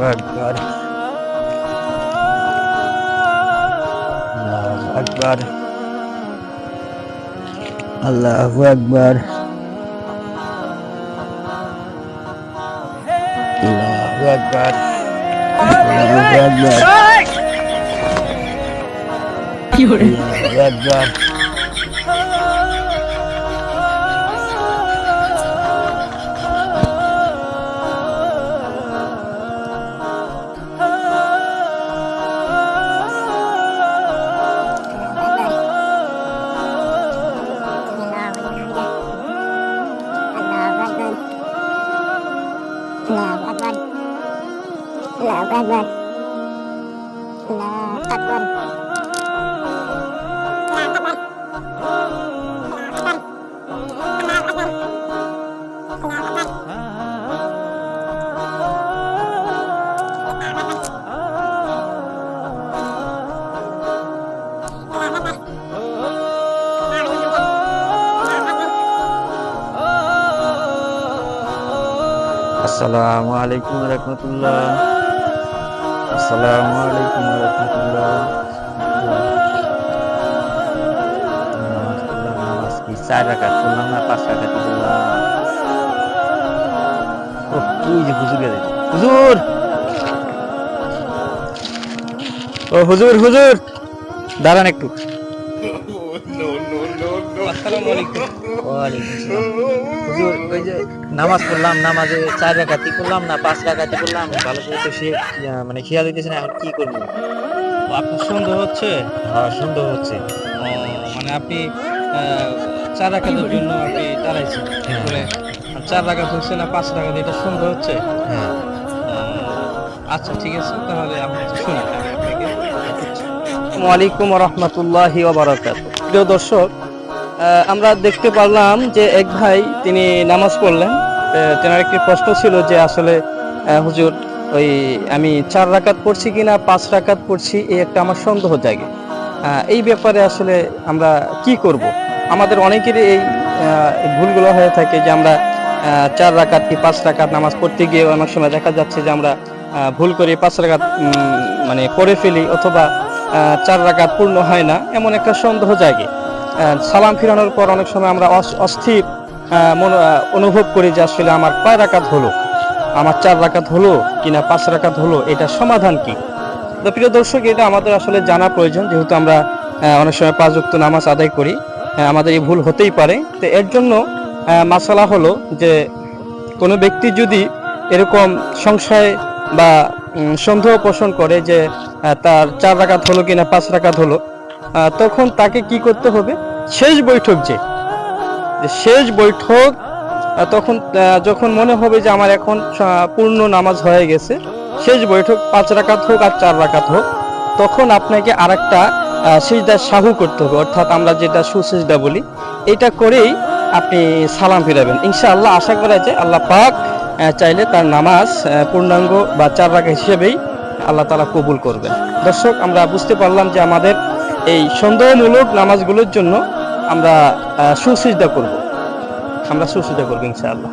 আকবার, আল্লাহু আকবার, আল্লাহু আকবার, আল্লাহু আকবার, আল্লাহু আকবার, আল্লাহু আকবার। আসসালামু আলাইকুম রাহমাতুল্লাহ, আসসালামু আলাইকুম রাহমাতুল্লাহ। নামাজ কি 4 রাকাত করলাম না 5 রাকাত করলাম? ও কি যে হুজুর গেছে, হুজুর, ও হুজুর, হুজুর দাঁড়ান একটু। আসসালামু আলাইকুম। ওয়ালাইকুম আসসালাম। হুজুর ওই যে নামাজ পড়লাম, নামাজে 4 রাকাতি করলাম না 5 রাকাতি করলাম, ভালো করে তো সে মানে খেয়াল হইতেছে না, এখন কি করবো? আপনার সন্দেহ হচ্ছে? হ্যাঁ সন্দেহ হচ্ছে। মানে আপনি 4 রাকাতের জন্য আপনি দাঁড়াইছেন করে 4 রাকাত হচ্ছে না 5 রাকাত, এটা সন্দেহ হচ্ছে? হ্যাঁ আচ্ছা ঠিক আছে, তাহলে আপনি শুনুন, আমি আপনাকে আসসালামু আলাইকুম ওয়া রাহমাতুল্লাহি ওয়া বারাকাতুহু। প্রিয় দর্শক, আমরা দেখতে পারলাম যে এক ভাই তিনি নামাজ পড়লেন। তেনার একটি প্রশ্ন ছিল যে আসলে হুজুর ওই আমি 4 রাকাত পড়ছি কিনা 5 রাকাত পড়ছি, এই একটা আমার সন্দেহ জাগে। এই ব্যাপারে আসলে আমরা কি করব? আমাদের অনেকেরই এই ভুলগুলো হয়ে থাকে যে আমরা 4 রাকাত কি 5 রাকাত নামাজ পড়তে গিয়ে অনেক সময় দেখা যাচ্ছে যে আমরা ভুল করে 5 রাকাত মানে পড়ে ফেলি, অথবা 4 রাকাত পূর্ণ হয় না, এমন একটা সন্দেহ জাগে। সালাম ফিরানোর পর অনেক সময় আমরা অস্থির অনুভব করি যে আসলে আমার কয় রাকাত হলো, আমার 4 রাকাত হলো কিনা 5 রাকাত হলো, এটা সমাধান কি? তো প্রিয় দর্শক, এটা আমাদের আসলে জানা প্রয়োজন, যেহেতু আমরা অনেক সময় 5 ওয়াক্ত নামাজ আদায় করি, আমাদের এই ভুল হতেই পারে। তো এর জন্য মাসালা হলো যে কোনো ব্যক্তি যদি এরকম সংশয় বা সন্দেহ পোষণ করে যে তার 4 রাকাত হলো কিনা 5 রাকাত হলো, তখন তাকে কি করতে হবে? শেষ বৈঠক, যে শেষ বৈঠক, তখন যখন মনে হবে যে আমার এখন পূর্ণ নামাজ হয়ে গেছে, শেষ বৈঠক 5 রাকাত হোক আর 4 রাকাত হোক, তখন আপনাকে আরেকটা সিজদা সাহু করতে হবে, অর্থাৎ আমরা যেটা সুসিজদা বলি, এটা করেই আপনি সালাম ফিরাবেন। ইনশাআল্লাহ আশা করা যায় আল্লাহ পাক চাইলে তার নামাজ পূর্ণাঙ্গ বা 4 রাকাত হিসেবেই আল্লাহ তাআলা কবুল করবেন। দর্শক, আমরা বুঝতে পারলাম যে আমাদের এই সন্দেহমূলক নামাজগুলোর জন্য আমরা সুসিজদা করব, ইনশাআল্লাহ।